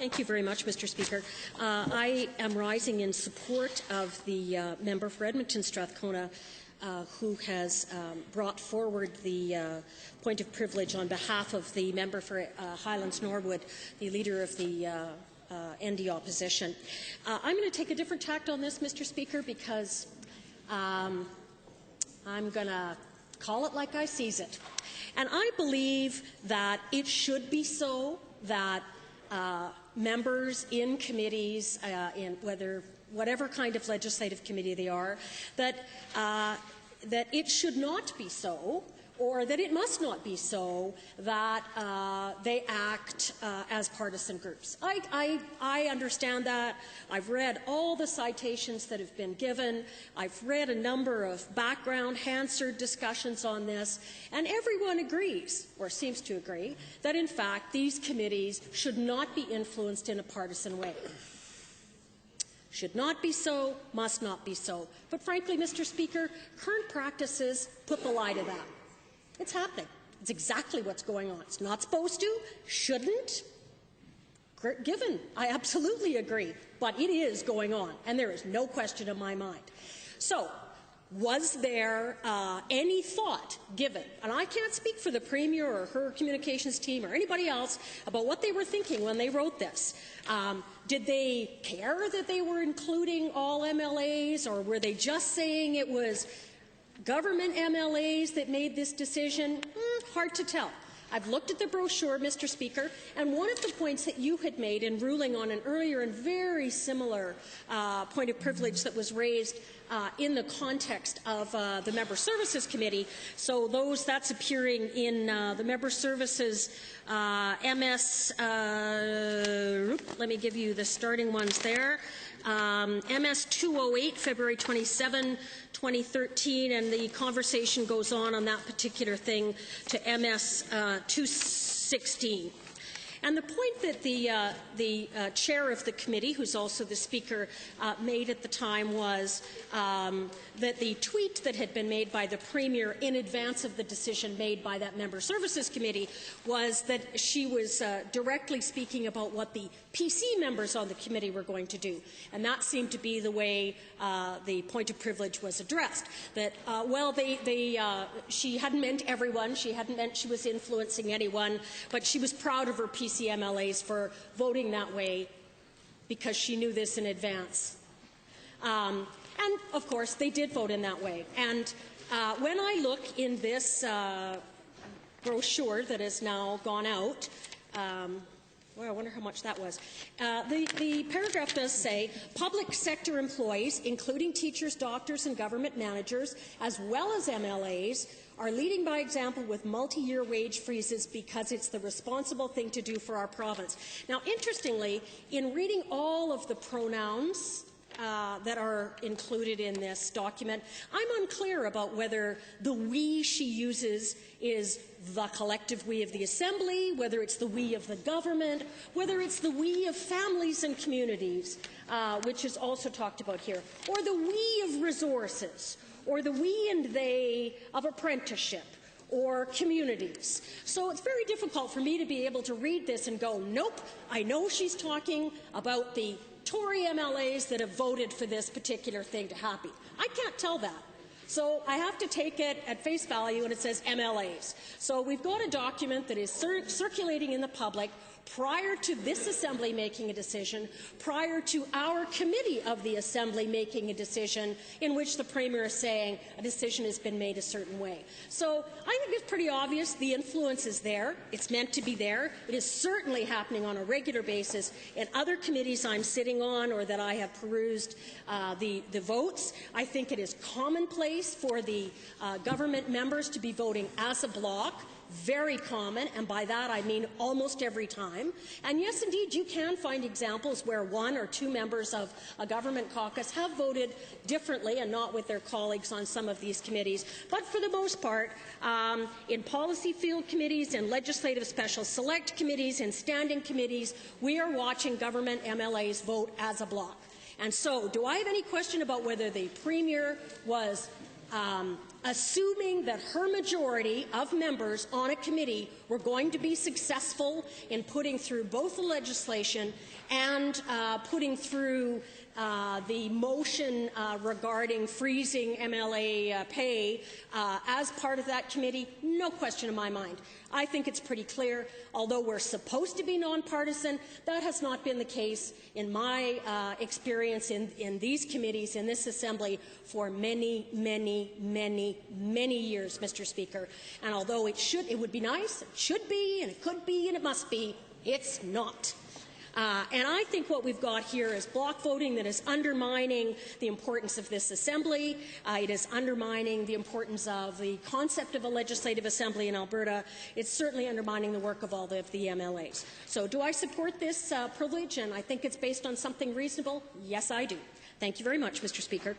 Thank you very much, Mr. Speaker. I am rising in support of the member for Edmonton Strathcona who has brought forward the point of privilege on behalf of the member for Highlands Norwood, the leader of the ND opposition. I'm going to take a different tact on this, Mr. Speaker, because I'm going to call it like I sees it. And I believe that it should be so that members in committees, in whatever kind of legislative committee they are, that it should not be so, or that it must not be so, that they act as partisan groups. I understand that. I've read all the citations that have been given. I've read a number of background Hansard discussions on this, and everyone agrees, or seems to agree, that in fact these committees should not be influenced in a partisan way. Should not be so, must not be so. But frankly, Mr. Speaker, current practices put the lie to that. It's happening. It's exactly what's going on. It's not supposed to, shouldn't. Given, I absolutely agree, but it is going on, and there is no question in my mind. So, was there any thought given, and I can't speak for the Premier or her communications team or anybody else about what they were thinking when they wrote this. Did they care that they were including all MLAs, or were they just saying it was government MLAs that made this decision? Hard to tell. I've looked at the brochure, Mr. Speaker, and one of the points that you had made in ruling on an earlier and very similar point of privilege that was raised in the context of the Member Services Committee. So that's appearing in the Member Services MS, let me give you the starting ones there. MS 208, February 27, 2013, and the conversation goes on that particular thing to MS 216. And the point that the chair of the committee, who's also the speaker, made at the time was that the tweet that had been made by the Premier in advance of the decision made by that Member Services Committee was that she was directly speaking about what the PC members on the committee were going to do. And that seemed to be the way the point of privilege was addressed. That, she hadn't meant everyone, she hadn't meant she was influencing anyone, but she was proud of her PC MLAs for voting that way because she knew this in advance. And, of course, they did vote in that way. And when I look in this brochure that has now gone out, well, I wonder how much that was. The paragraph does say, public sector employees, including teachers, doctors, and government managers, as well as MLAs, are leading by example with multi-year wage freezes because it's the responsible thing to do for our province. Now, interestingly, in reading all of the pronouns that are included in this document, I'm unclear about whether the we she uses is the collective we of the Assembly, whether it's the we of the government, whether it's the we of families and communities, which is also talked about here, or the we of resources, or the we and they of apprenticeship, or communities. So it's very difficult for me to be able to read this and go, nope, I know she's talking about the Tory MLAs that have voted for this particular thing to happen. I can't tell that. So I have to take it at face value, and it says MLAs. So we've got a document that is circulating in the public prior to this Assembly making a decision, prior to our committee of the Assembly making a decision, in which the Premier is saying a decision has been made a certain way. So I think it's pretty obvious the influence is there. It's meant to be there. It is certainly happening on a regular basis in other committees I'm sitting on or that I have perused the votes. I think it is commonplace for the government members to be voting as a bloc. Very common, and by that I mean almost every time. And yes, indeed, you can find examples where one or two members of a government caucus have voted differently and not with their colleagues on some of these committees. But for the most part, in policy field committees, in legislative special select committees, in standing committees, we are watching government MLAs vote as a bloc. And so, do I have any question about whether the Premier was assuming that her majority of members on a committee were going to be successful in putting through both the legislation and putting through the motion regarding freezing MLA pay as part of that committee, no question in my mind. I think it's pretty clear. Although we're supposed to be nonpartisan, that has not been the case in my experience in these committees, in this Assembly, for many, many, many, many years, Mr. Speaker. And although it would be nice, it should be, and it could be, and it must be, it's not. And I think what we've got here is block voting that is undermining the importance of this Assembly. It is undermining the importance of the concept of a legislative assembly in Alberta. It's certainly undermining the work of all of the MLAs. So do I support this privilege, and I think it's based on something reasonable? Yes, I do. Thank you very much, Mr. Speaker.